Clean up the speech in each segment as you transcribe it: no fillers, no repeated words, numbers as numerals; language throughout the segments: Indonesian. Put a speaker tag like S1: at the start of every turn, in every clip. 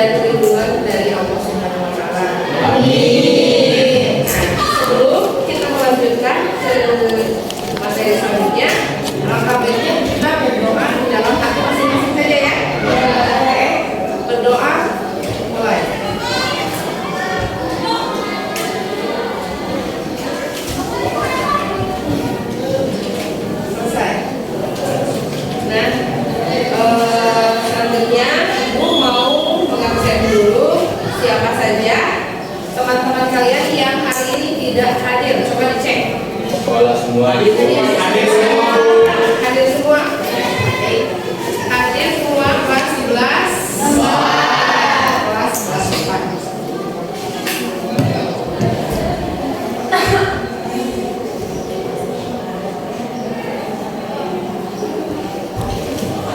S1: dan ridwan dari Allah Subhanahu wa taala.
S2: Amin.
S1: Sebelum kita melanjutkan ke materi selanjutnya, alangkah baiknya kita berdoa di dalam hati masing-masing saja ya. Oke, berdoa mulai. Selesai. Nah, selanjutnya Ibu mau mengabsen dulu siapa saja teman-teman kalian yang hari ini tidak hadir. Coba dicek.
S2: Sekolah semua itu
S1: Hadir semua. Hadir semua. Oke. Hadir semua kelas 11. Kelas 11.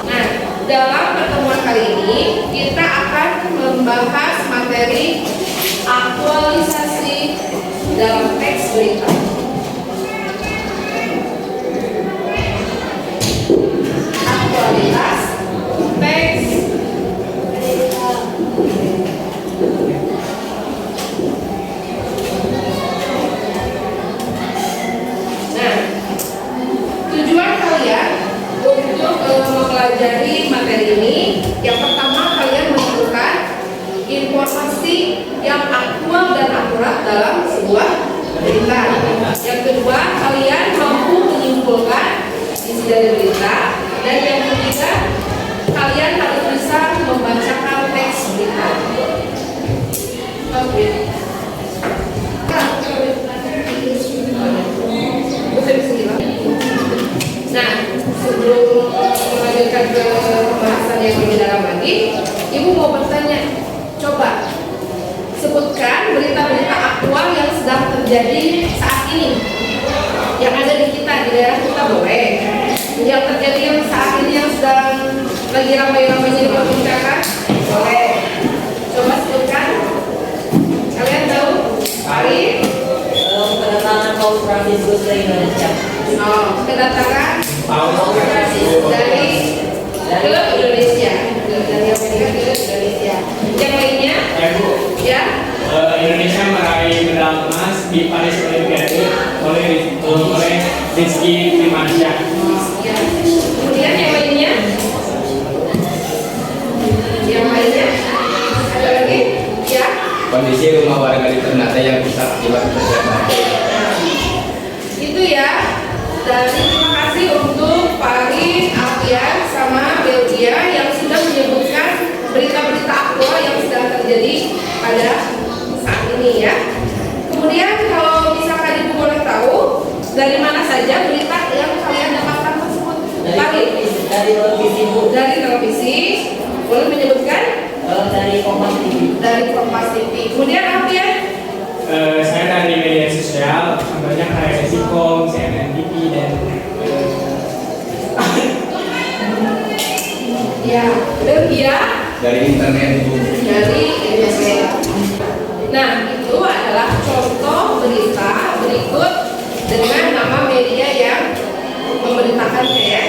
S1: Nah, dalam pertemuan kali ini kita akan membahas materi aktualisasi dalam teks berita. Aktualitas teks berita. Nah, tujuan kalian untuk mempelajari materi ini, yang pertama kalian memerlukan informasi yang aktual dan akurat dalam sebuah berita. Yang kedua, kalian mampu menyimpulkan isi dari berita. Dan yang ketiga, kalian harus bisa membacakan teks berita. Oke. Nah, sebelum melanjutkan ke pembahasan yang lebih dalam lagi, Ibu mau bertanya, coba sebutkan berita-berita aktual yang sedang terjadi saat ini, yang ada di kita, di daerah kita boleh, yang terjadi yang saat ini yang sedang lagi ramai-ramainya diperbincangkan boleh. Coba sebutkan. Kalian tahu? Ari?
S3: Kedatangan Paus Fransiskus ke Indonesia.
S1: Oh, kedatangan Paus Fransiskus dari ke Indonesia, dari Amerika ke Indonesia. Yang lainnya?
S4: Ya Bu,
S1: Ya.
S4: Indonesia meraih medali emas di Paris Olimpiade oleh Rizky Firmansyah.
S1: Ya. Kemudian yang lainnya? Yang lainnya? Ada lagi? Ya.
S2: kondisi rumah warga di Ternate yang rusak akibat kejadian.
S1: Itu ya. Dan terima kasih untuk Pak Ari, Alfian, sama Belgia yang sudah menyebutkan berita-berita aktual yang sedang terjadi pada saat ini ya. Kemudian kalau misalkan Ibu boleh tahu dari mana saja berita yang kalian dapatkan tersebut? Pak Ari?
S3: Dari televisi Bu.
S1: Dari televisi. Boleh menyebutkan?
S3: Dari Kompas TV.
S1: Dari Kompas TV. Kemudian Alfian?
S4: Saya dari media sosial, contohnya kayak Sikom, CNN TV, dan
S1: Ya, Belgia.
S2: Dari internet Ibu.
S1: Dari internet. Nah, itu adalah contoh berita berikut dengan nama media yang memberitakannya ya.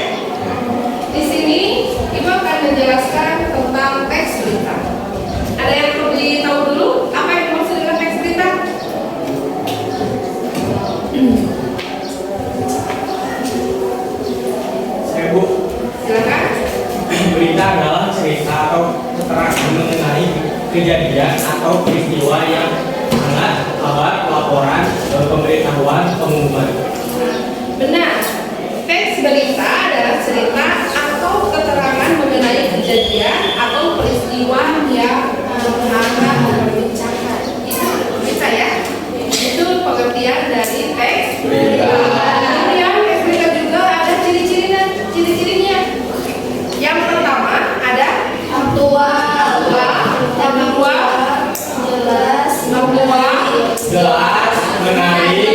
S1: Di sini Ibu akan menjelaskan tentang teks berita. Ada yang perlu ditahu dulu? Apa yang dimaksud dengan teks berita?
S4: saya Bu,
S1: Silakan.
S4: berita adalah cerita atau keterangan mengenai kejadian atau peristiwa yang hangat, kabar, laporan, pemberitahuan, pengumuman.
S1: Benar. Teks berita adalah cerita atau keterangan mengenai kejadian atau peristiwa yang hangat memperbincangkan. Itu bisa ya? Itu pengertian dari teks berita. Kemudian teks berita juga ada ciri-cirinya. Yang pertama ada aktual, yang kedua jelas,
S4: Jelas, menarik,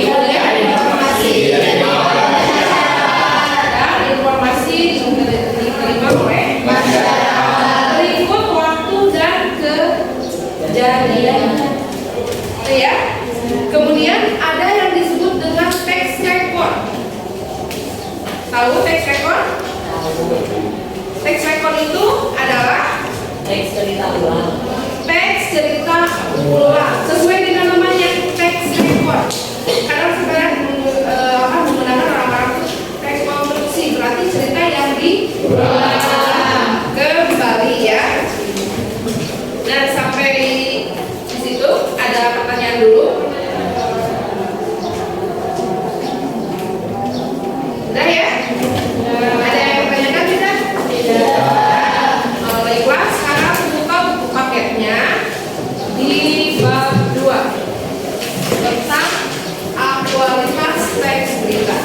S1: kemudian informasi dan informasi diterima oleh masyarakat. Berikut waktu dan
S3: teks cerita ulang.
S1: Teks cerita ulang sesuai dengan namanya teks report. Karena sebenarnya menggunakan orang-orang teks konstruksi berarti cerita yang diulang kembali ya. Nah sampai di situ ada pertanyaan dulu. Udah ya? Ada yang bertanyakan tidak? Baiklah, sekarang buka buku paketnya di bab 2 tentang aktualitas teks berita.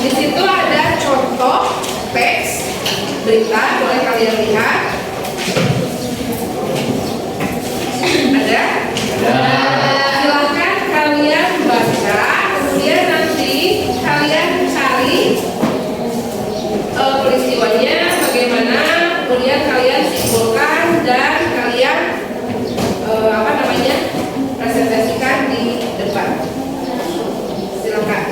S1: Di situ ada contoh teks berita, boleh kalian lihat. Ada? Silahkan kalian baca, kemudian nanti kalian cari peristiwanya bagaimana, kemudian kalian simpulkan dan kalian presentasikan di depan. Silakan.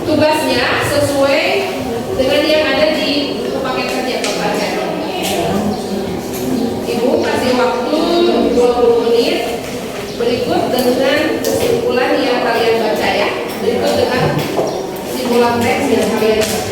S1: Tugasnya sesuai dengan yang ada di buku paket kerja Bapak. Ibu kasih waktu 20 menit berikut dengan kesimpulan yang kalian baca ya. Berikut dengan kesimpulan teks yang kalian baca.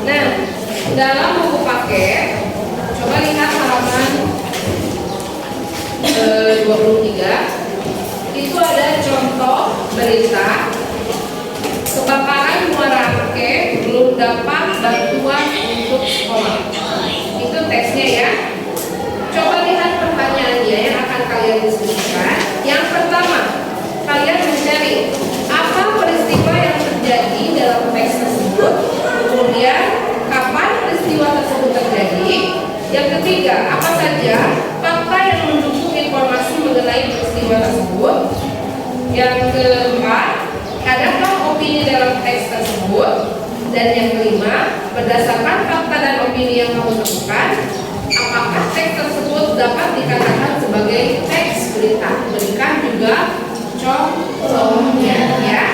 S1: Nah, dalam buku paket, coba lihat halaman 23. Itu ada contoh berita kebakaran Muara Angke, belum dapat bantuan untuk sekolah. Itu teksnya ya. Coba lihat pertanyaannya yang akan kalian diskusikan. Yang pertama, kalian mencari apa peristiwa yang terjadi dalam teks tersebut. Kemudian, kapan peristiwa tersebut terjadi? Yang ketiga, apa saja fakta yang mendukung informasi mengenai peristiwa tersebut? Yang keempat, adakah opini dalam teks tersebut? Dan yang kelima, berdasarkan fakta dan opini yang kamu temukan, apakah teks tersebut dapat dikatakan sebagai teks berita? Berikan juga contohnya ya.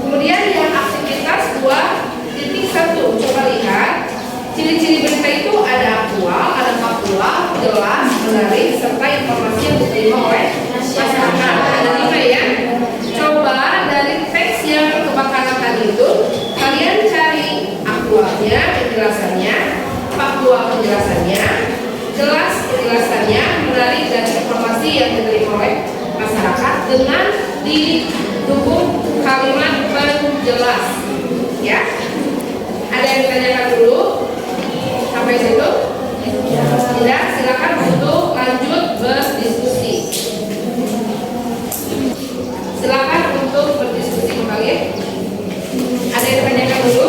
S1: Kemudian yang aktivitas 2.1, coba lihat. Ciri-ciri berita itu ada aktual, ada faktual, jelas, menarik, serta informasi yang diterima oleh masyarakat. Ada 5 ya. Coba dari teks yang kebakaran tadi itu, kalian cari aktualnya, penjelasannya, faktual penjelasannya, jelas penjelasannya, menarik, dan informasi yang diterima oleh masyarakat dengan didukung kalimat penjelas. Ya. Ada yang ditanyakan dulu? Sampai situ? Tidak, silakan untuk lanjut berdiskusi. Silakan untuk berdiskusi kembali. Ada yang ditanyakan dulu?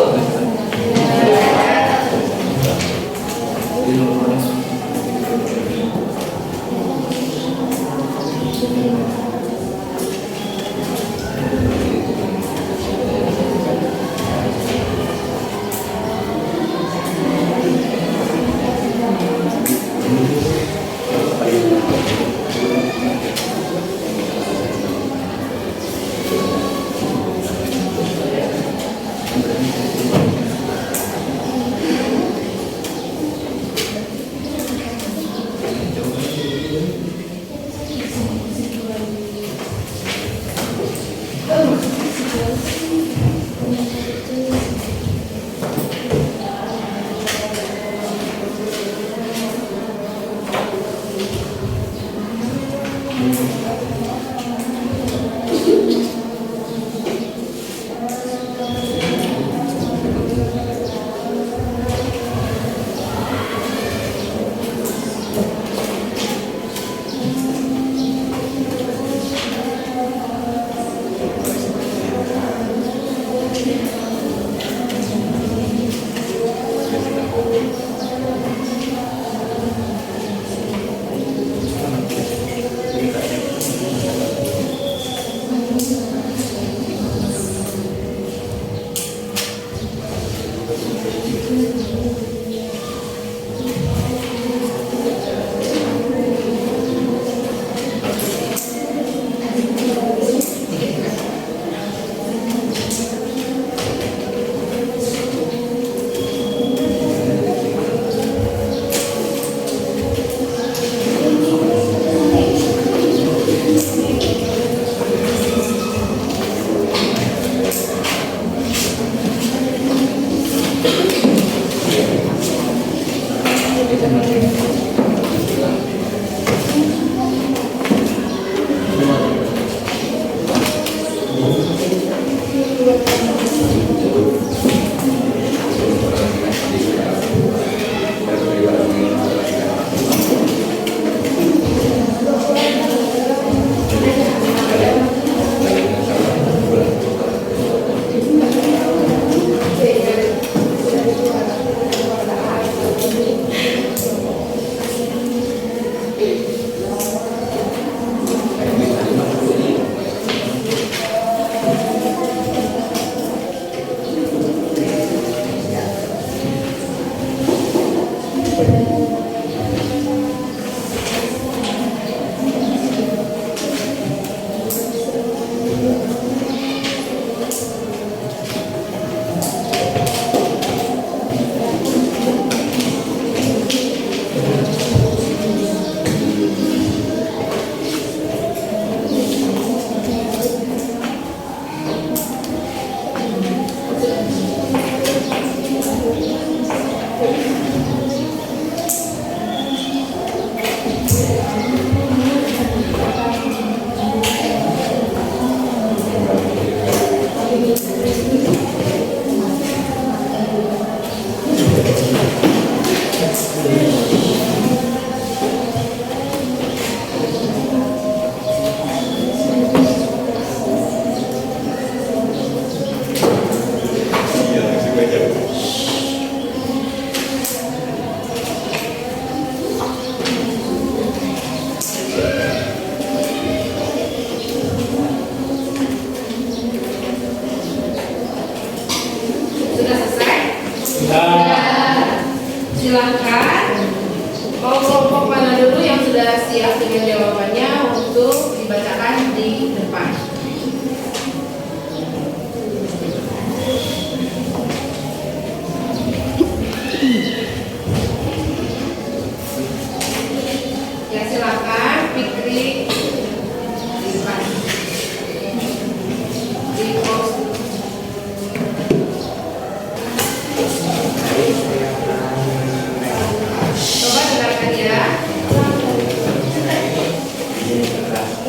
S1: untuk dibacakan di depan. Ya silakan Fikri di depan. Di pos. Coba dengarkan ya.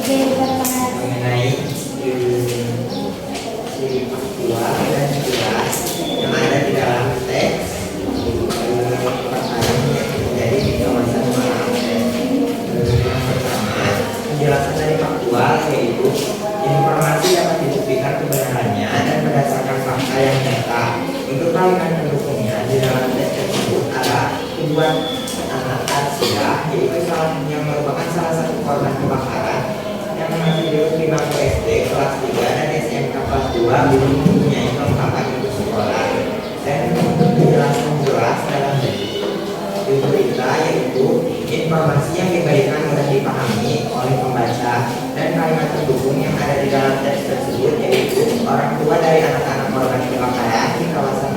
S5: Mengenai ciri faktual dan jelas yang ada di dalam teks perkara yang terjadi di kawasan Malangke. Yang pertama, penjelasan dari faktual yaitu informasi dapat dibuktikan kebenarannya dan berdasarkan fakta yang nyata. Untuk kalimat pendukungnya di dalam teks tersebut ada kedua anak Arsia, yaitu yang merupakan salah satu korban kebakaran yang masih duduk di bangku SD kelas 3 dan SMK kelas 2 belum mempunyai kelengkapan untuk sekolah. Dan untuk penjelasan jelas dalam berita yaitu informasi yang diberikan mudah dipahami oleh pembaca, dan kalimat pendukung yang ada di dalam teks tersebut yaitu orang tua dari anak-anak korban kebakaran di kawasan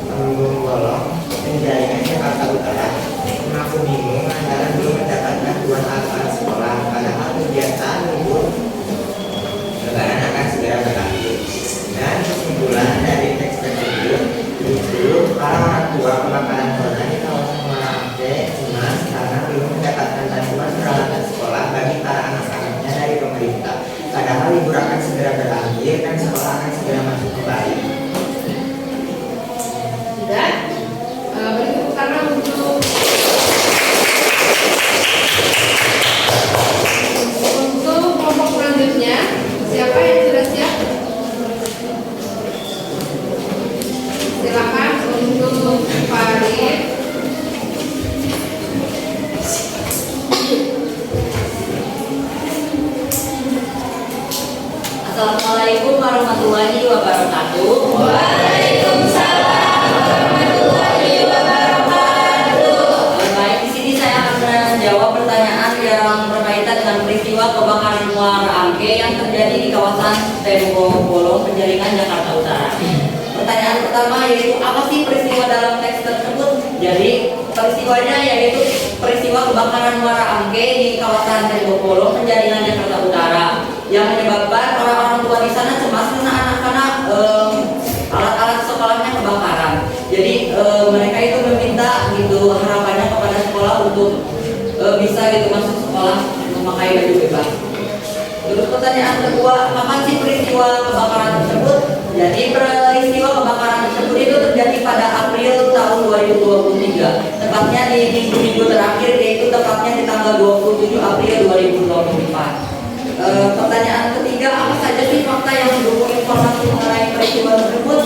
S5: Temenggung Bolong, Penjaringan, Jakarta Utara mengaku bingung lantaran belum mendapatkan bantuan alat sekolah, padahal kegiatan libur lebaran akan segera berakhir. Dan kesimpulan dari teks tersebut itu para orang tua kebakaran korban di kawasan Malangke cemas karena belum mendapatkan bantuan peralatan sekolah bagi para anak-anaknya dari pemerintah, padahal libur akan segera berakhir dan sekolah akan segera masuk kembali.
S1: Dan berikut karena untuk kelompok selanjutnya, siapa yang sudah siap? Silakan untuk Farid.
S3: Assalamualaikum warahmatullahi wabarakatuh. Waalaikumsalam warahmatullahi wabarakatuh. Baik, di sini saya akan menjawab pertanyaan yang berkaitan dengan peristiwa kebakaran Muara Angke yang terjadi di kawasan Temenggung Bolong, Penjaringan, Jakarta Utara. Pertanyaan pertama yaitu apa sih peristiwa dalam teks tersebut? Jadi peristiwanya yaitu peristiwa kebakaran Muara Angke di kawasan Temenggung Bolong, Penjaringan, Jakarta Utara, yang menyebabkan orang-orang tua di sana cemas karena anak-anak alat-alat sekolahnya kebakaran. Jadi mereka itu meminta gitu harapannya kepada sekolah untuk bisa gitu masuk sekolah memakai baju bebas. Terus pertanyaan kedua, kapan sih peristiwa kebakaran tersebut? Jadi peristiwa kebakaran tersebut itu terjadi pada April tahun 2023, tepatnya di minggu terakhir, yaitu tepatnya di tanggal 27 April 2024. Pertanyaan ketiga, apa saja sih fakta yang mendukung informasi mengenai peristiwa tersebut?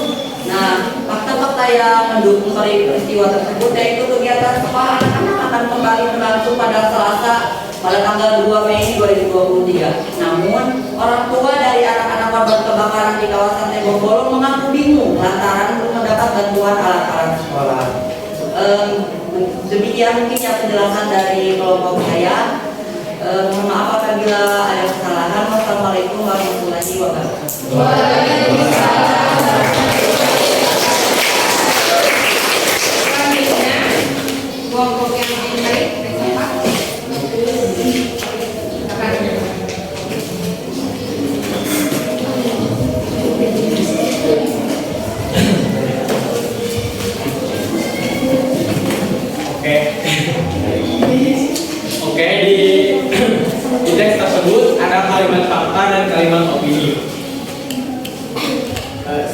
S3: Nah, fakta-fakta yang mendukung peristiwa tersebut yaitu kegiatan sekolah anak-anak akan kembali berlangsung pada Selasa pada tanggal 2 Mei 2023. Namun, orang tua dari anak-anak korban kebakaran di kawasan Temenggung Bolong mengaku bingung lantaran belum mendapat bantuan alat-alat sekolah. Demikian mungkin ya penjelasan dari kelompok saya. Mohon maaf apabila ada kesalahan. Wassalamualaikum warahmatullahi wabarakatuh.
S1: Waalaikumsalam. Selanjutnya kelompok yang baik, siapa?
S4: Oke, di teks tersebut ada kalimat fakta dan kalimat opini.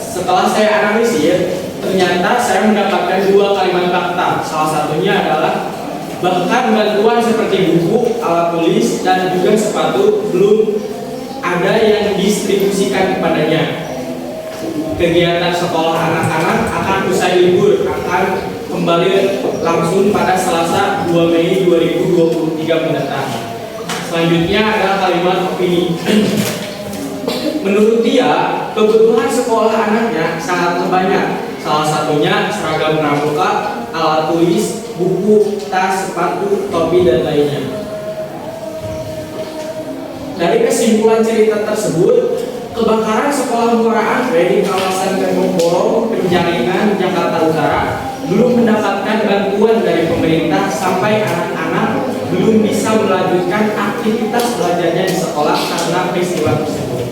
S4: Setelah saya analisir, ternyata saya mendapatkan dua kalimat fakta. Salah satunya adalah bahkan bantuan seperti buku, alat tulis, dan juga sepatu belum ada yang didistribusikan kepadanya. Kegiatan sekolah anak-anak akan usai libur akan kembali langsung pada Selasa 2 Mei 2023 mendatang. Selanjutnya ada kalimat opini. Menurut dia, kebutuhan sekolah anaknya sangat banyak. Salah satunya seragam pramuka, alat tulis, buku, tas, sepatu, topi, dan lainnya. Dari kesimpulan cerita tersebut, kebakaran sekolah Muara Angke di kawasan Tembok Borong, Penjaringan, Jakarta Utara belum mendapatkan bantuan dari pemerintah sampai anak-anak belum bisa melanjutkan aktivitas belajarnya di sekolah karena peristiwa tersebut.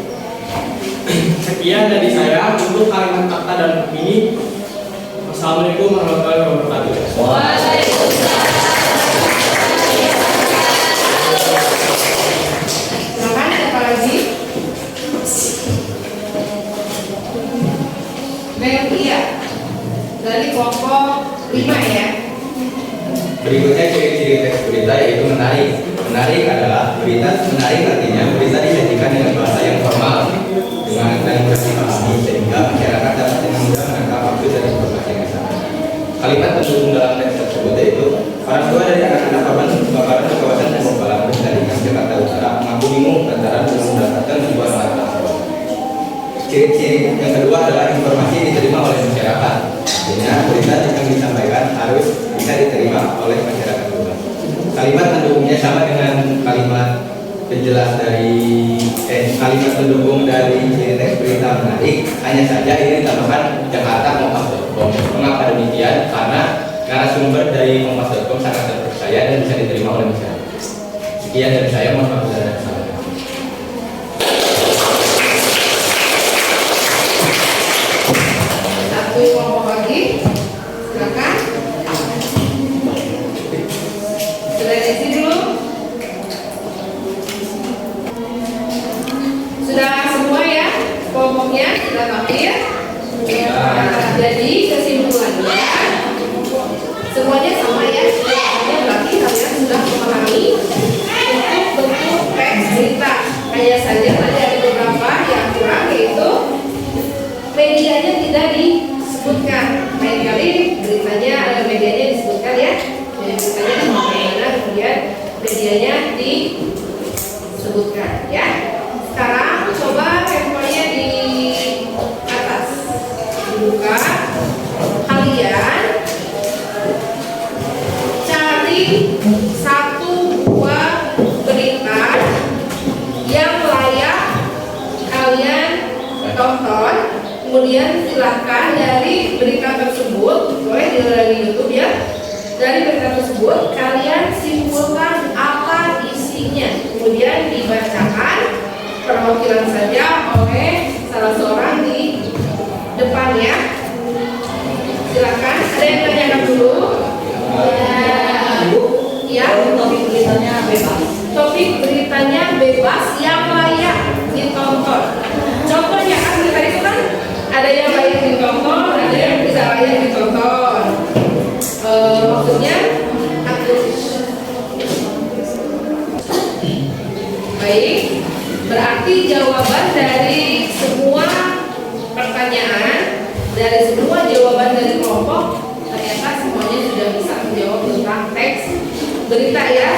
S4: Sekian dari saya untuk kalimat fakta dan opini. Wassalamualaikum warahmatullahi wabarakatuh.
S1: Silakan siapa lagi? Melia dari kelompok 5 ya.
S2: Berikutnya ciri-ciri teks berita yaitu menarik. Menarik adalah berita menarik, artinya berita disajikan dengan bahasa yang formal dengan kaligrasi pahami sehingga masyarakat dapat dengan mudah menangkap maksud dari informasi yang disampaikan. Kalimat pendukung dalam teks tersebut yaitu orang tua dari anak-anak korban kebakaran di kawasan Tembok Balang, Penjaringan, Jakarta Utara mengaku bingung lantaran belum mendapatkan sebuah alat transport. Ciri-ciri yang kedua adalah informasi yang diterima oleh masyarakat. Artinya berita yang disampaikan harus bisa diterima oleh masyarakat luas. Kalimat pendukungnya sama dengan kalimat penjelas dari kalimat pendukung dari ciri teks berita menarik, hanya saja ini ditambahkan Jakarta Kompas.com. Mengapa demikian? Karena narasumber dari Kompas.com sangat terpercaya dan bisa diterima oleh masyarakat. Sekian dari saya, mohon maaf dan salah.
S1: Satu kelompok lagi, silakan. Sudah isi dulu. Sudah semua ya kelompoknya sudah akhir. Jadi kesimpulannya semuanya sama ya. Semuanya berarti kalian sudah memahami bentuk teks berita. Hanya saja tadi ada beberapa yang kurang, yaitu medianya tidak disebutkan. Lain kali beritanya medianya disebutkan ya. Beritanya bagaimana, kemudian medianya disebutkan ya. Sekarang coba handphonenya di atas dibuka. Kalian cari satu buah berita yang layak kalian tonton. Kemudian silakan dari berita tersebut, boleh dari YouTube ya. Dari berita tersebut kalian simpulkan apa isinya. Kemudian dibacakan perwakilan saja oleh salah seorang di depan ya. Silakan. Ada yang tanyakan dulu? Ya.
S3: Topik beritanya bebas.
S1: Topik beritanya bebas yang layak ditonton. Contohnya kan berita itu kan ada yang layak ditonton, ada yang tidak layak ditonton. Maksudnya baik, berarti jawaban dari semua pertanyaan, dari semua jawaban dari kelompok ternyata semuanya sudah bisa menjawab tentang teks berita ya.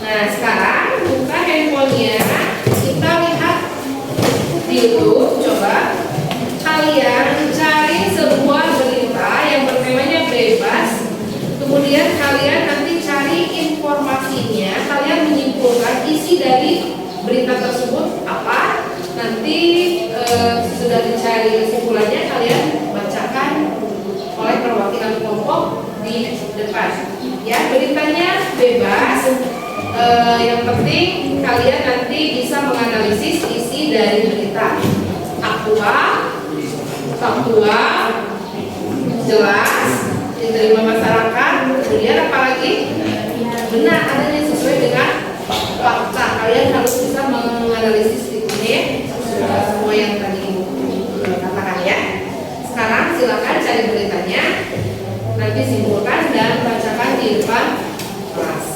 S1: Nah sekarang buka handphonenya, kita lihat di YouTube. Coba kalian cari sebuah berita yang bertemanya bebas. Kemudian kalian nanti cari informasinya, kalian menyimpulkan isi dari berita tersebut apa. Nanti sudah dicari kesimpulannya, kalian bacakan oleh perwakilan kelompok di depan. Ya, beritanya bebas. Yang penting kalian nanti bisa menganalisis isi dari berita. Aktual, faktual, jelas, diterima masyarakat, kemudian apa lagi? Benar adanya sesuai dengan fakta. Kalian harus bisa menganalisis ini semua yang tadi katakan ya. Sekarang silakan cari beritanya, nanti simpulkan dan bacakan di depan kelas.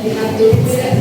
S1: Lihat dulu ya.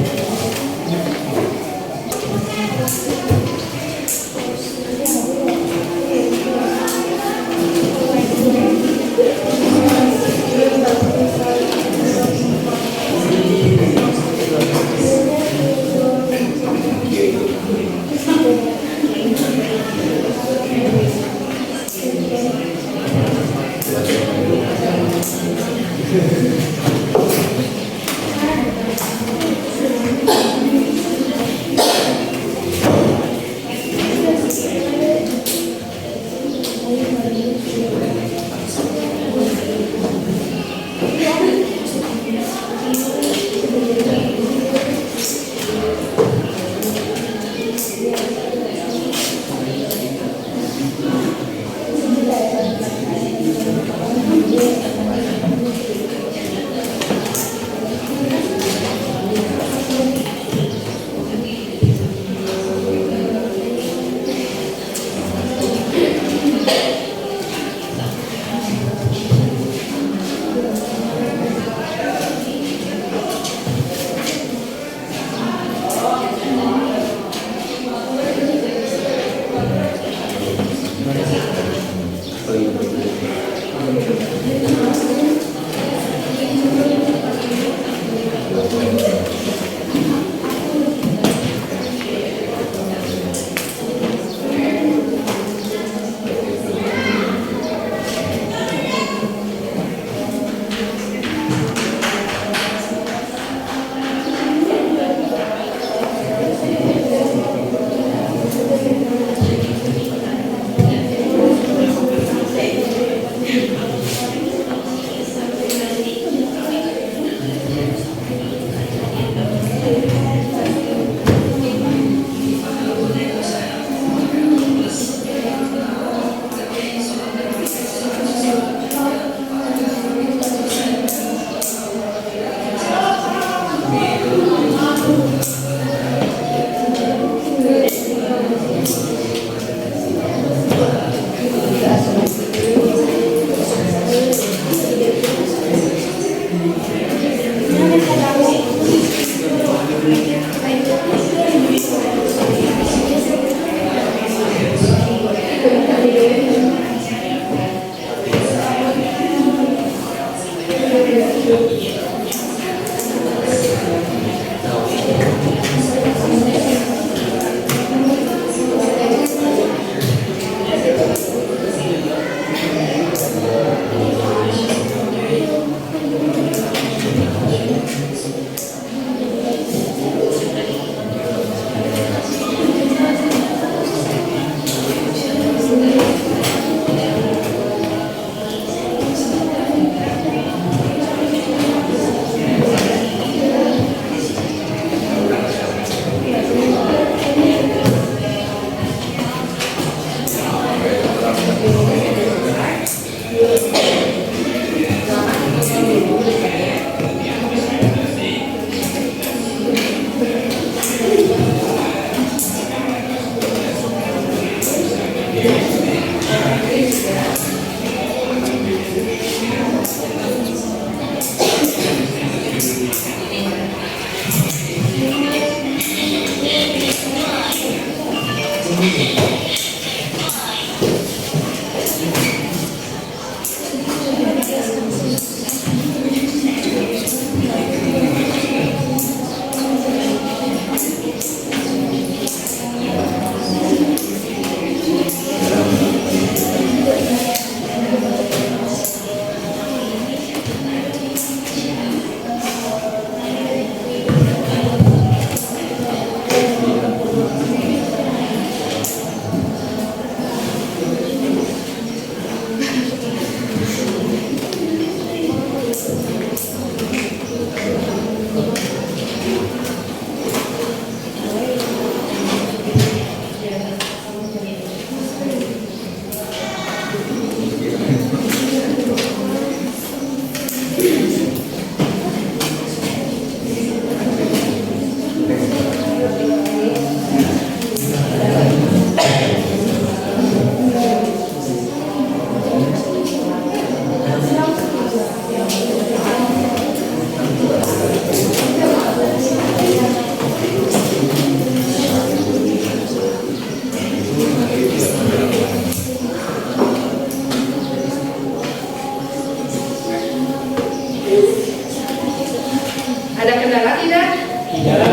S1: Ada kendala tidak? Tidak.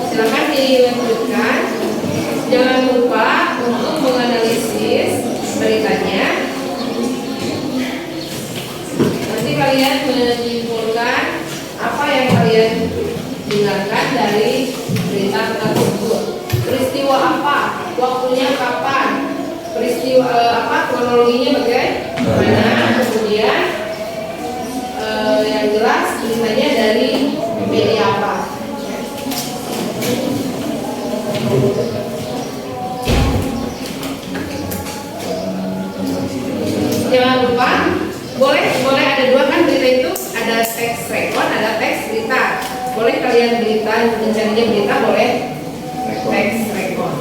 S1: Silakan dilanjutkan. Jangan lupa untuk menganalisis beritanya. Nanti kalian menyimpulkan apa yang kalian dengarkan dari berita tersebut. Peristiwa apa? Waktunya kapan? Peristiwa kronologinya bagaimana? Kemudian yang jelas beritanya dari media apa? Jangan lupa, boleh ada dua kan berita itu, ada teks rekon, ada teks berita. Boleh kalian mencarinya berita, boleh teks rekon.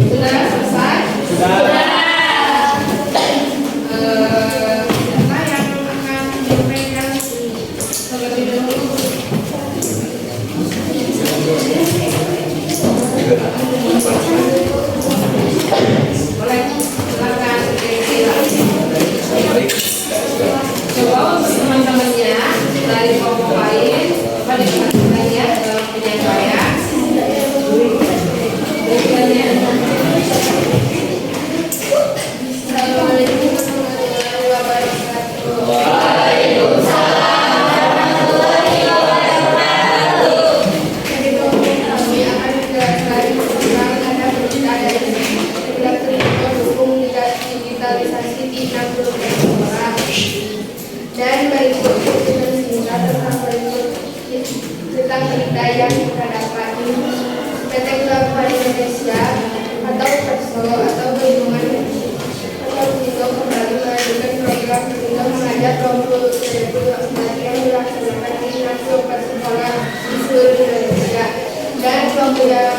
S1: Sudah selesai? Siapa yang akan menyampaikan terlebih dahulu? Boleh, silakan coba untuk teman-temannya dari kelompok lain, pada perhatiannya dalam penyampaian. Assalamualaikum warahmatullahi wabarakatuh. Jadi kami akan menjelaskan tentang ada berita dari tidak mendukung digitalisasi di 60 negara. Dan berikut dengan singkat tentang berita yang kita dapat. PT Pelabuhan Indonesia atau PESO atau Bendungan atau Tigo kembali melanjutkan program Tigo mengajak 20 yang dilaksanakan di 64 sekolah di seluruh Indonesia. Dan kelompok yang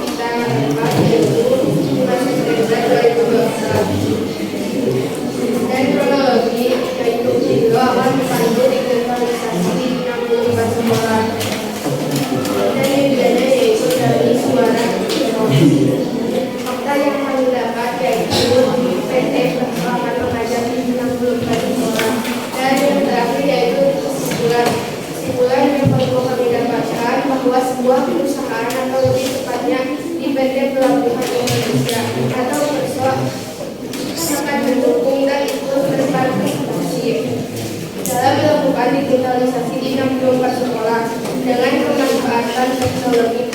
S1: kita dapat yaitu 5 September 2020. Dan kronologi yaitu Tigo akan membantu digitalisasi di 64 sekolah. Dan bedanya yaitu dari suara fakta yang kami dapat yaitu PT PESO akan mengajak 64 sekolah. Dan yang terakhir yaitu kesimpulan yang perlu kami dapatkan bahwa sebuah perusahaan atau lebih tepatnya di PT Pelabuhan Indonesia atau PESO akan mendukung dan ikut berpartisipasi dalam melakukan digitalisasi di 64 sekolah dengan pemanfaatan teknologi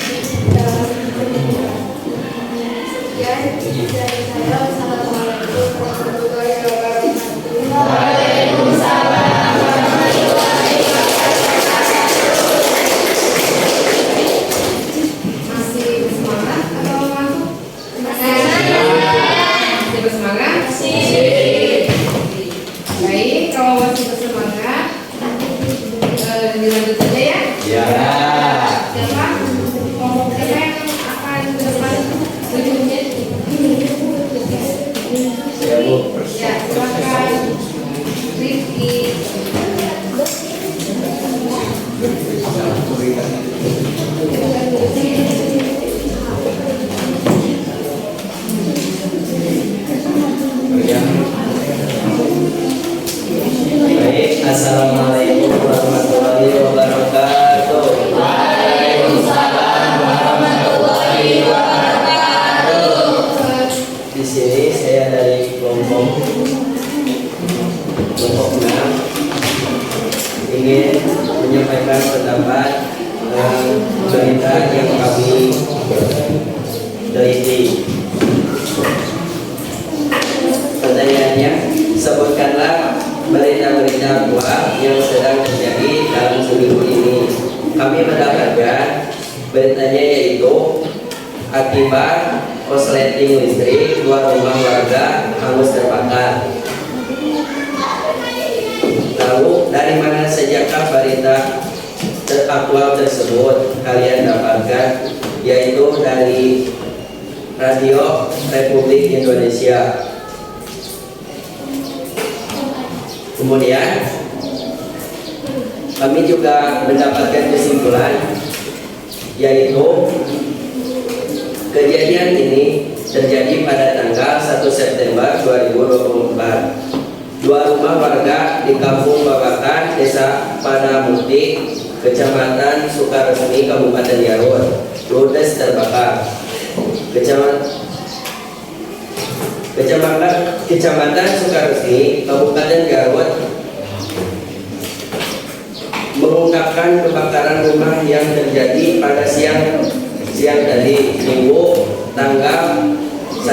S1: dalam pendidikan. Sekian dari saya. Wassalamualaikum warahmatullahi wabarakatuh. Waalaikumsalam warahmatullahi wabarakatuh. Masih bersemangat atau ngantuk? Masih bersemangat? Baik, kalau masih bersemangat, dilanjut saja ya.
S2: Ya.
S1: Siapa? Siapa yang akan ke depan berikutnya?
S2: Ya, Bu.
S1: Ya, silakan. Rifki.
S5: Baik, assalamualaikum warahmatullahi wabarakatuh.
S1: Waalaikumsalam warahmatullahi wabarakatuh.
S5: Di sini saya dari kelompok 6 ingin menyampaikan pendapat berita yang kami teliti. Pertanyaannya, sebutkanlah berita-berita aktual yang sedang terjadi dalam seminggu ini. Kami mendapatkan beritanya yaitu akibat korsleting listrik 2 rumah warga hangus terbakar. Lalu dari mana sajakah berita aktual tersebut kalian dapatkan? Yaitu dari Radio Republik Indonesia. Kemudian
S6: kami juga mendapatkan kesimpulan, yaitu kejadian ini terjadi pada tanggal 1 September 2024. Dua rumah warga di Kampung Babakan, Desa Padamukti, Kecamatan Sukaresmi, Kabupaten Garut, ludes terbakar. Kecamatan Sukaresmi, Kabupaten Garut mengungkapkan kebakaran rumah yang terjadi pada siang tadi, Minggu tanggal 9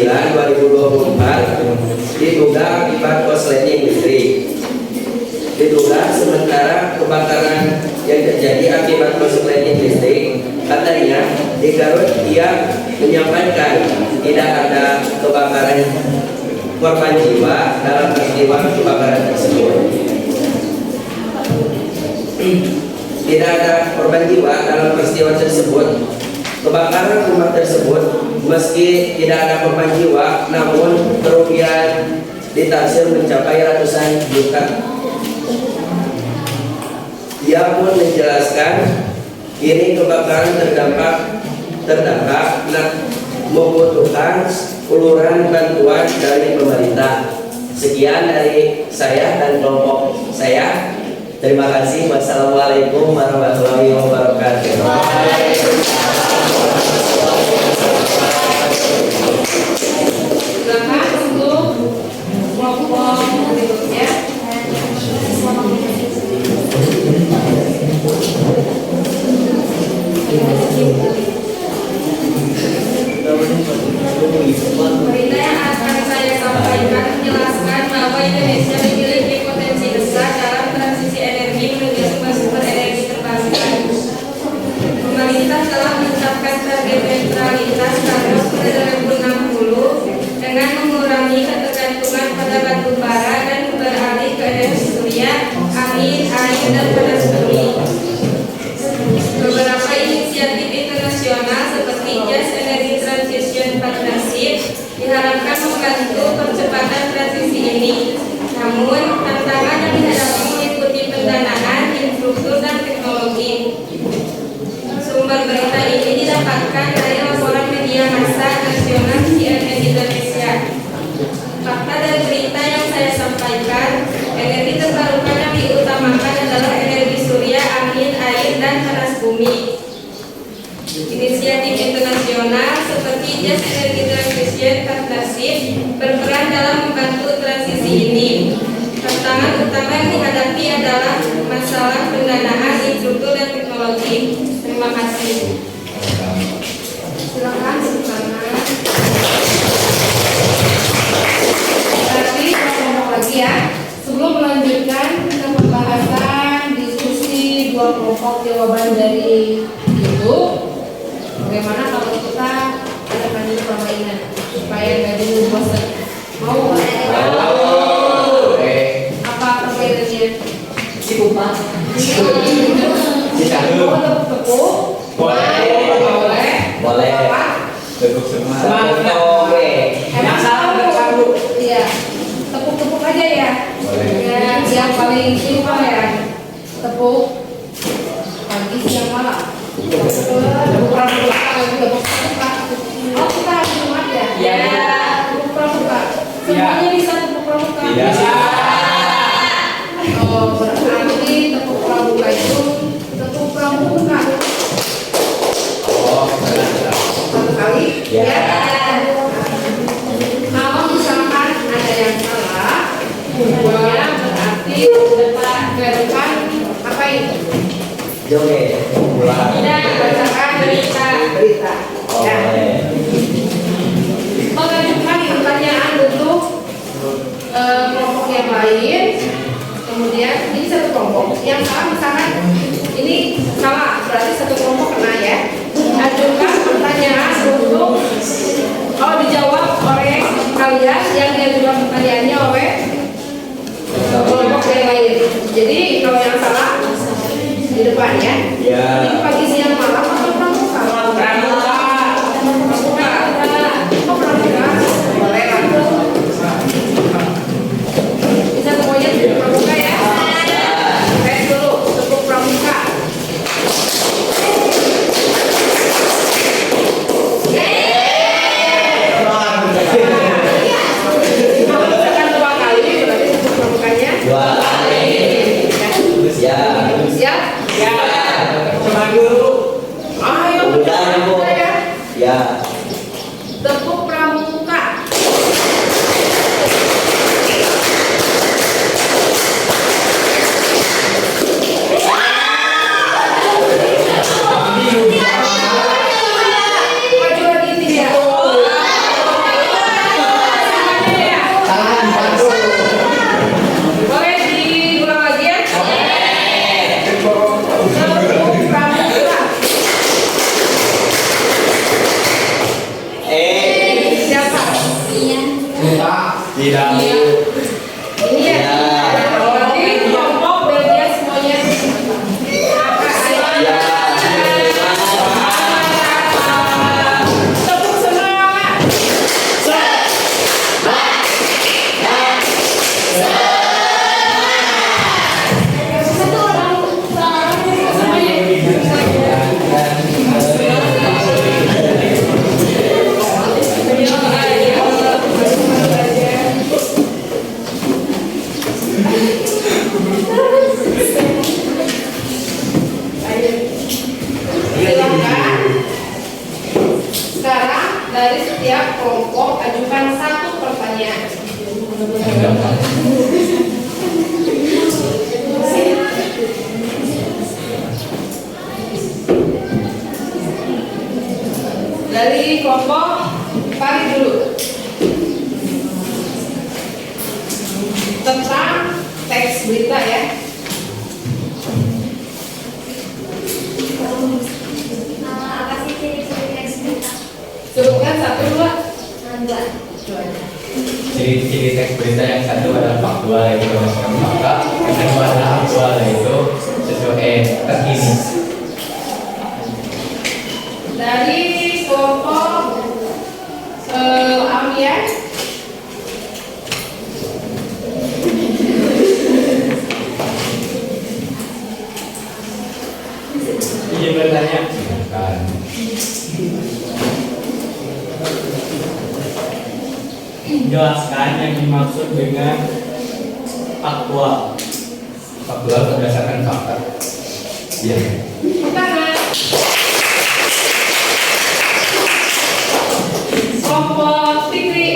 S6: 2024, diduga akibat korsleting listrik. Diduga sementara kebakaran yang terjadi akibat korsleting listrik, katanya di Garut ia menyampaikan tidak ada kebakaran korban jiwa dalam peristiwa kebakaran tersebut. Tidak ada korban jiwa dalam peristiwa tersebut. Kebakaran rumah tersebut meski tidak ada korban jiwa, namun kerugian ditaksir mencapai ratusan juta. Ia pun menjelaskan kini kebakaran terdampak membutuhkan uluran bantuan dari pemerintah. Sekian dari saya dan kelompok saya. Terima kasih. Wassalamualaikum warahmatullahi wabarakatuh.
S1: Silakan untuk kelompok berikutnya.
S3: Berita yang akan saya sampaikan menjelaskan bahwa Indonesia memiliki potensi besar dalam transisi energi menuju sumber-sumber energi terbarukan. Pemerintah telah menetapkan target neutralitas tahun 2060 dengan mengurangi ketergantungan pada batu bara dan beralih ke energi surya, angin, air, dan panas bumi. Beberapa inisiatif internasional seperti Just Energy Transition Partnership diharapkan membantu percepatan transisi ini. Namun, tantangan yang dihadapi meliputi pendanaan, infrastruktur, dan teknologi. Sumber berita ini didapatkan dari laporan media massa nasional CNN Indonesia. Fakta dan berita yang saya sampaikan, energi terbarukan yang diutamakan adalah energi surya, angin, air, dan panas bumi. Inisiatif internasional seperti Just Energy Transition Partnership berperan dalam membantu transisi ini. Tantangan utama yang dihadapi adalah masalah pendanaan, infrastruktur, dan teknologi. Terima kasih.
S1: Silakan silakan. Berarti kelompok lagi ya. Sebelum melanjutkan kita pembahasan diskusi dua kelompok jawaban dari itu, bagaimana kalau kita adakan dulu permainan supaya nggak dulu bosan? Mau? Apa permainannya?
S3: Cukup.
S1: Tepuk. Boleh. Apa?
S2: Teguk semua.
S1: Emang salah tepuk. Iya. Tepuk-tepuk aja ya.
S2: Boleh.
S1: Yang paling simpel ya. Tepuk pagi, siang, malam. Tepuk pramuka. Oh, kita harus Jumat ya?
S4: Iya.
S1: Tepuk pramuka. Semuanya bisa tepuk pramuka.
S2: Tidak.
S1: Oh, berarti tepuk pramuka itu tepuk pramuka.
S2: Oh,
S1: Satu kali.
S2: Ya.
S1: Kalau misalkan ada yang salah, dua berarti ke depan apa itu?
S6: Joget.
S1: Tidak, bacakan berita. Ya. Mengajukan pertanyaan untuk kelompok yang lain. Kemudian ini satu kelompok yang salah, misalkan ini salah, berarti satu kelompok kena ya. Ajukan pertanyaan untuk dijawab oleh kalian yang diajukan pertanyaannya oleh kelompok yang lain. Jadi kalau yang salah di depan ya.
S2: Ya.
S1: Ini pagi, siang, malam atau pramuka? Pramuka. Pramuka. Oh, pramuka. Boleh lah. Silakan. Sekarang dari setiap kelompok ajukan satu pertanyaan. Dari kelompok Farid dulu. Tentang teks berita ya.
S7: Apa sih ciri-ciri teks berita?
S1: Sebutkan satu dua.
S2: Ciri-ciri teks berita yang satu adalah faktual yaitu berdasarkan fakta, yang kedua adalah aktual yaitu sesuai terkini.
S1: Dari kelompok Ambian.
S4: Izin bertanya.
S2: Silakan.
S4: Jelaskan yang dimaksud dengan faktual.
S2: Faktual berdasarkan fakta. Iya.
S1: Pertama. Kelompok Fikri.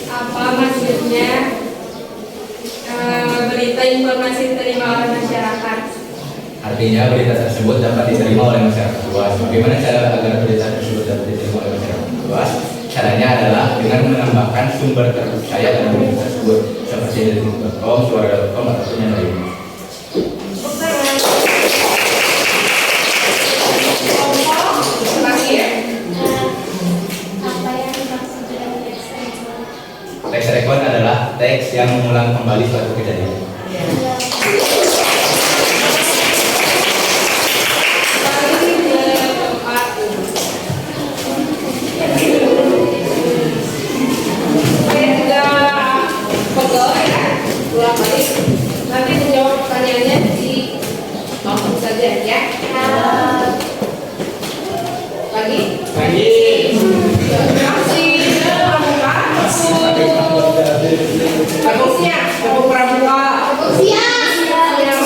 S1: Apa maksudnya berita informasi diterima oleh masyarakat?
S2: Artinya berita tersebut dapat diterima oleh masyarakat luas. Bagaimana cara agar berita tersebut dapat diterima oleh masyarakat luas? Caranya adalah dengan menambahkan sumber terpercaya dalam berita tersebut, seperti dari detik.com, suara.com, ataupun yang lainnya.
S1: Kelompok terakhir.
S7: Apa yang dimaksud dengan teks rekon?
S2: Teks rekon adalah teks yang mengulang kembali suatu kejadian.
S1: Nanti menjawab pertanyaannya di langsung saja ya. Lagi?
S4: Lagi.
S1: Masih pramuka. Bagusnya.
S4: Pramuka.
S1: Siang ya.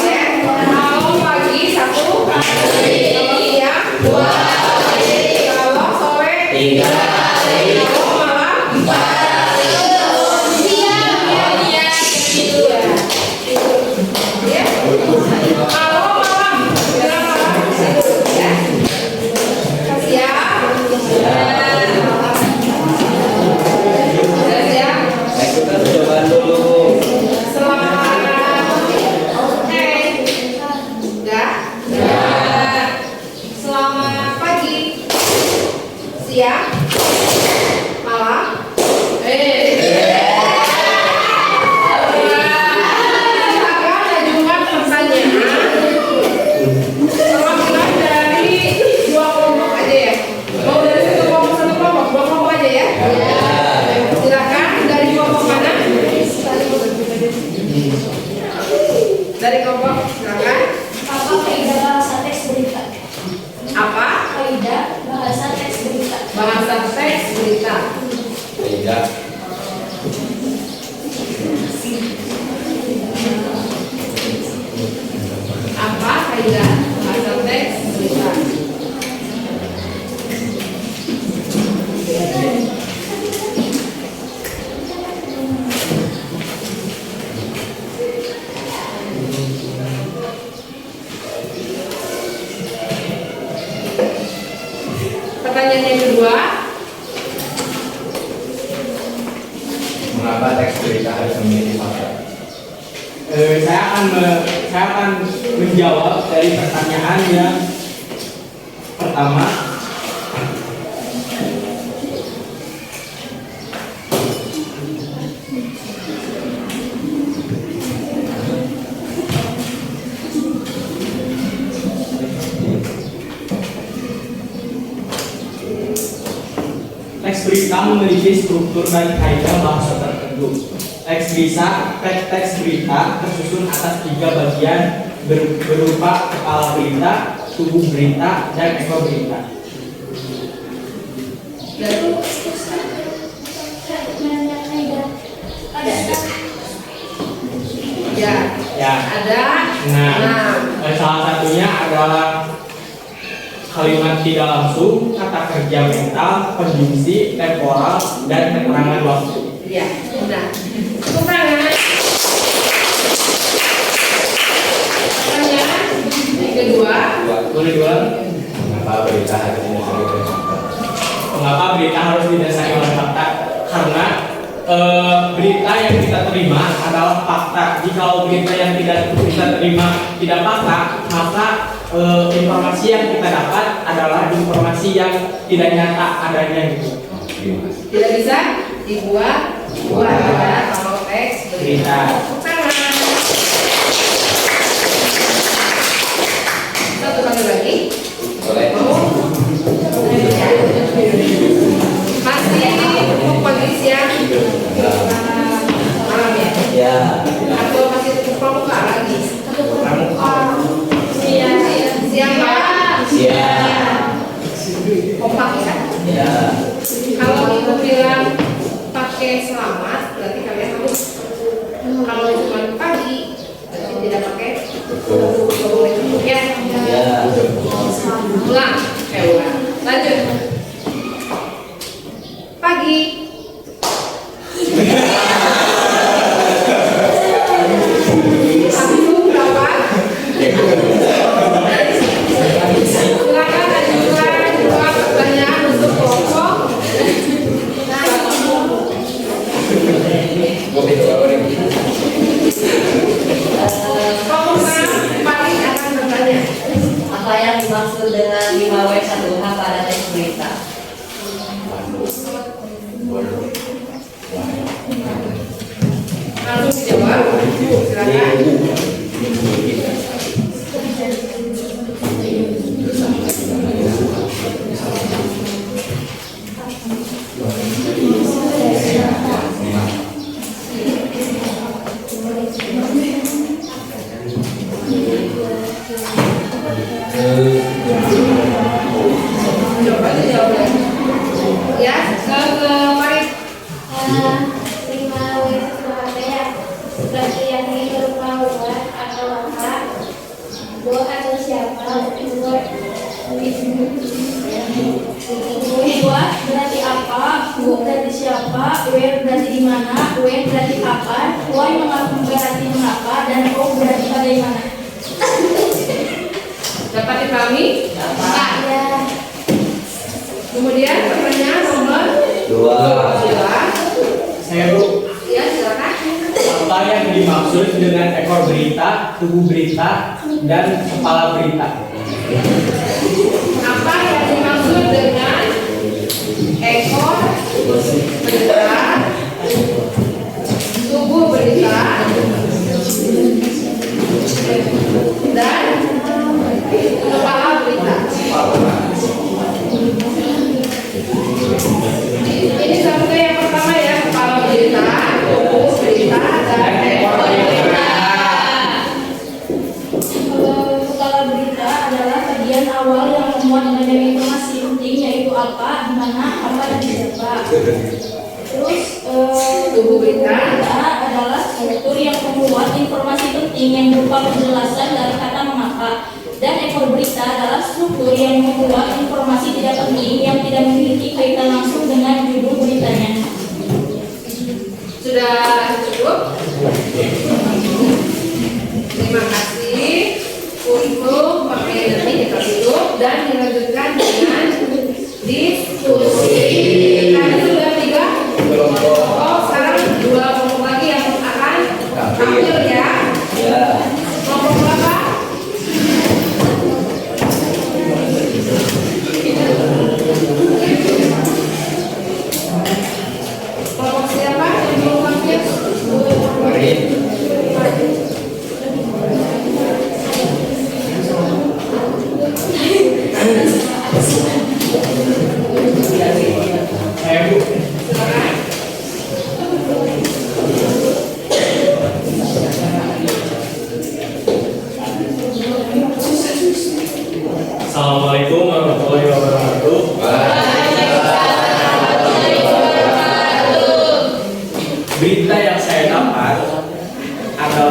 S1: Kalau pagi satu. Kalau siang dua. Kalau sore
S6: Tiga.
S1: Kalau malam empat. Ya. Kalau malam menjelang malam tidur ya. Kasih ya. Ya.
S6: Kita jawaban dulu.
S1: Selamat. Oke. Enggak. Selamat pagi. Siang. Malam. Silakan ajukan pertanyaan. Perwakilan dari dua kelompok aja ya. Mau dari satu kelompok, dua kelompok aja ya. Silakan dari dua kelompok mana? Dari kelompok silakan.
S7: Apa kaidah bahasa teks berita?
S1: Apa?
S7: Kaidah bahasa teks berita.
S1: Bahasa teks berita.
S2: Tidak.
S1: Apa kaidah bahasa teks berita? Pertanyaan yang kedua.
S2: Mengapa teks berita harus memiliki fakta?
S4: Saya akan menjawab dari pertanyaan yang pertama. Teks berita memiliki struktur dan kaidah bahasa tertentu. teks berita tersusun atas 3 bagian berupa kepala berita, tubuh berita, dan ekor berita.
S1: Ya, ada.
S4: Nah, salah satunya adalah kalimat tidak langsung, kata kerja mental, konjungsi, temporal, dan keterangan waktu.
S1: Ya, nah. Tepuk tangan. Pertanyaan yang kedua.
S4: Boleh dua.
S2: Mengapa berita harus didasari oleh fakta?
S4: Mengapa berita harus didasari oleh fakta? Karena berita yang kita terima adalah fakta. Jika berita yang tidak kita terima tidak fakta, maka informasi yang kita dapat adalah informasi yang tidak nyata adanya gitu.
S1: Tidak bisa dibuat kalau teks berita. Tepuk tangan. Satu kali lagi.
S2: Boleh.
S1: Masih untuk pagi siang malam ya?
S6: Ya.
S1: Atau masih untuk pramuka lagi? Siang malam?
S6: Siang.
S1: Kompak ya?
S6: Ya.
S1: Kalau ibu bilang pakai selamat, berarti kalian harus. Kalau cuma pagi, berarti tidak pakai ya?
S6: Ya.
S1: Ulang, ulang. Lanjut. Pagi. Sabtu berapa? Silakan ajukan dua pertanyaan untuk kelompok. Kelompok paling akan bertanya.
S3: Apa yang dimaksud dengan 5W1H pada teks berita?
S1: Langsung dijawab. Silakan. Coba dijawab. Ya, ke Farid.
S7: 5W1H ya. Berarti yang ini berupa buat atau apa? Buat atau siapa? Buat berarti apa? Bu berarti siapa? Where berarti di mana? When berarti kapan? Why berarti mengapa? Dan how berarti bagaimana?
S1: Dapat dipahami?
S7: Pak ya.
S1: Kemudian pertanyaan nomor
S6: 2.
S4: Saya Bu,
S1: ya silakan.
S4: apa yang dimaksud dengan ekor berita, tubuh berita, dan kepala berita?
S1: Apa yang dimaksud dengan ekor berita, tubuh berita, dan kepala berita? Ini sampai yang pertama ya, kepala berita, tubuh berita, dan ekor berita.
S7: Kepala berita adalah bagian awal yang memuat berbagai informasi penting, yaitu apa, di mana, apa, dan siapa. Terus
S1: Tubuh berita
S7: adalah struktur yang memuat informasi penting yang berupa penjelasan dari kata mengapa. Dan ekor berita adalah struktur yang memuat informasi tidak penting yang tidak memiliki kaitan langsung dengan judul beritanya.
S1: sudah cukup. Terima kasih untuk pertanyaan ini kita tutup dan dilanjutkan dengan diskusi. Tadi sudah 3 kelompok, sekarang 2 kelompok lagi yang akan tampil ya. Kelompok berapa? Kelompok siapa yang belum tampil?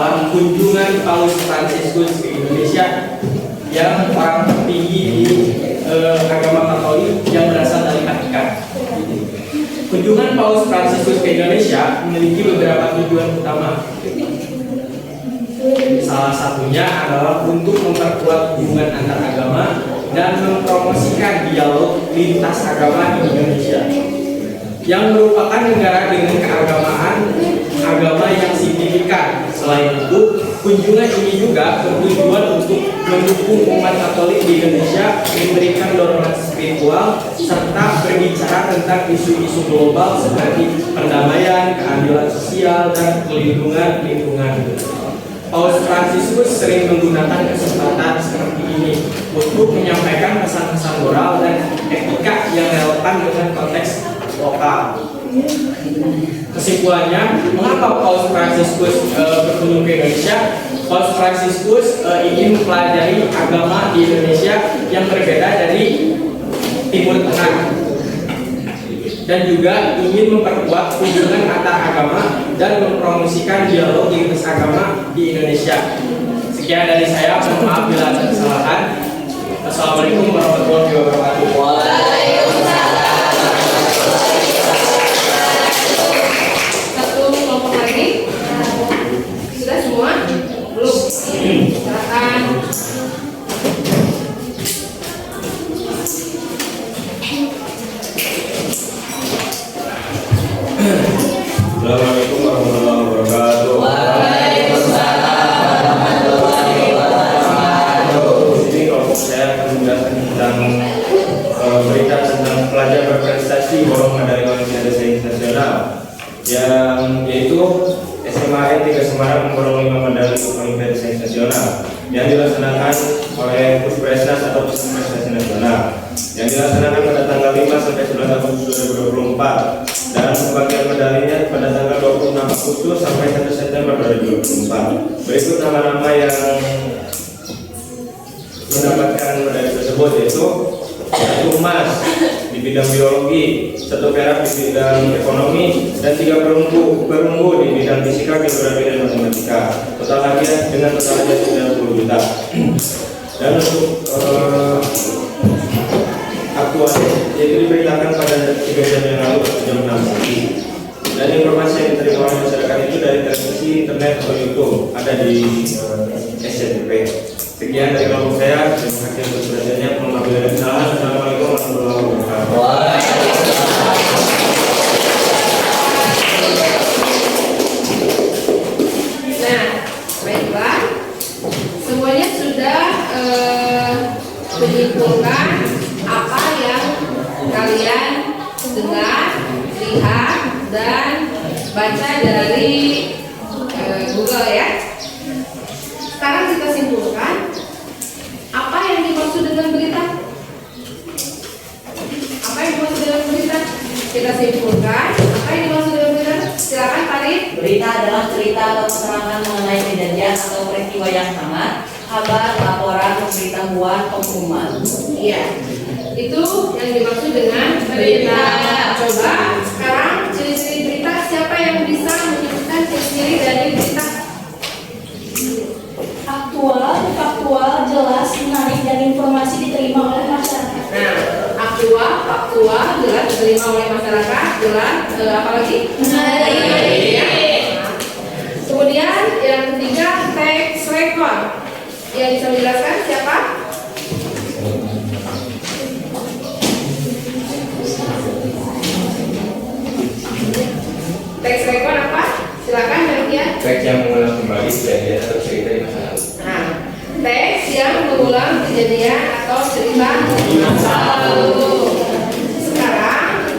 S4: adalah kunjungan Paus Fransiskus ke Indonesia yang orang tertinggi di agama Katolik yang berasal dari Vatikan. Kunjungan Paus Fransiskus ke Indonesia memiliki beberapa tujuan utama. Salah satunya adalah untuk memperkuat hubungan antar agama dan mempromosikan dialog lintas agama di Indonesia, yang merupakan negara dengan keagamaan agama yang signifikan. Selain itu, kunjungan ini juga bertujuan untuk mendukung umat Katolik di Indonesia, memberikan dorongan spiritual, serta berbicara tentang isu-isu global seperti perdamaian, keadilan sosial, dan pelindungan lingkungan. Paus Fransiskus sering menggunakan kesempatan seperti ini untuk menyampaikan pesan-pesan moral dan etika yang relevan dengan konteks lokal. Kesimpulannya, mengapa Paus Fransiskus berkunjung ke Indonesia? Paus Fransiskus ingin mempelajari agama di Indonesia yang berbeda dari Timur Tengah, dan juga ingin memperkuat hubungan antar agama dan mempromosikan dialog lintas agama di Indonesia. Sekian dari saya, mohon maaf bila ada kesalahan. Assalamualaikum warahmatullahi wabarakatuh.
S1: Satu kelompok lagi. Sudah semua? Belum? Silakan.
S8: Assalamualaikum warahmatullahi wabarakatuh. Ini kelompok saya akan menjelaskan tentang berita tentang pelajar berprestasi borong medali Olimpiade Sains Nasional, yang yaitu SMA 3 Semarang memborong 5 medali Olimpiade Sains Nasional yang dilaksanakan oleh Puskesmas atau Pusat Prestasi Nasional, yang dilaksanakan pada tanggal 5 sampai 11 Agustus 2024, dan pembagian medalinya pada tanggal 26 Agustus sampai 1 September 2024. Berikut nama-nama yang mendapatkan medali tersebut, yaitu 1 emas di bidang biologi, 1 perak di bidang ekonomi, dan 3 perunggu di bidang fisika, geografi, dan matematika. Total hadiah dengan total hadiah 90 juta. Dan untuk aktualnya yaitu diberitakan pada 3 jam yang lalu atau jam 6 pagi. Dan informasi yang diterima oleh masyarakat itu dari televisi, internet, atau YouTube, ada di SCTV. Sekian dari kelompok saya. Terima kasih atas perhatiannya. Mohon maaf bila ada kesalahan. Assalamualaikum warahmatullahi wabarakatuh.
S1: Nah, baiklah. Semuanya sudah menyimpulkan apa yang kalian dengar, lihat, dan baca dari Google ya. Sekarang kita simpulkan apa yang dimaksud dengan berita. Apa yang dimaksud dengan berita? Kita simpulkan apa yang dimaksud dengan berita. Silakan Farid.
S3: Berita adalah cerita atau keterangan mengenai kejadian atau peristiwa yang sama, kabar, laporan, pemberitahuan, pengumuman.
S1: Iya, itu yang dimaksud dengan berita. Coba sekarang ciri-ciri berita, siapa yang bisa menyebutkan ciri-ciri dari berita?
S7: Aktual, faktual, jelas, menarik, dan informasi diterima oleh masyarakat.
S1: Nah, faktual, jelas diterima oleh masyarakat, jelas, apalagi?
S7: Menarik.
S1: Ya. Kemudian yang ketiga, text record. Yang bisa menjelaskan siapa? Text record apa? Silakan Nadia.
S2: Teks yang mengulang kembali kejadian atau cerita di masa lalu.
S1: Nah, teks yang mengulang kejadian atau cerita di masa lalu. Sekarang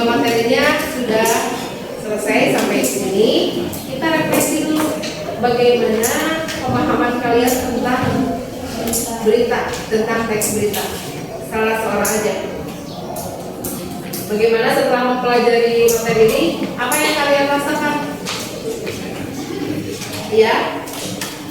S1: materinya sudah selesai sampai sini. Kita refleksi dulu bagaimana pemahaman kalian tentang berita, tentang teks berita. Salah seorang aja. Bagaimana setelah mempelajari materi ini, apa yang kalian rasakan? Ya,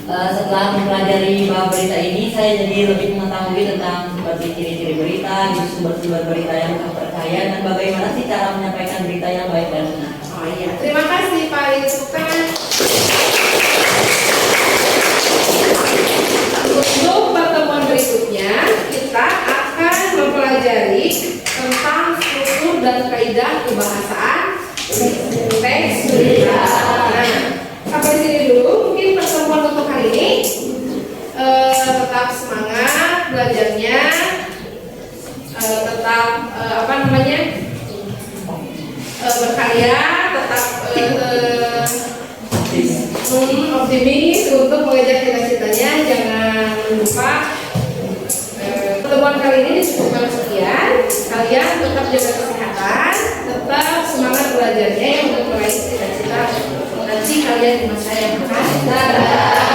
S3: Setelah mempelajari bab berita ini, saya jadi lebih mengetahui tentang seperti ciri-ciri berita, sumber-sumber berita yang terpercaya, dan bagaimana sih cara menyampaikan berita yang baik dan benar.
S1: oh iya. Terima kasih Pak Yusufan. untuk mengejar cita-citanya. Jangan lupa pertemuan kali ini disebutkan sekian. Kalian tetap jaga kesehatan, tetap semangat belajarnya yang untuk meraih cita-cita nanti kalian di masa yang akan datang.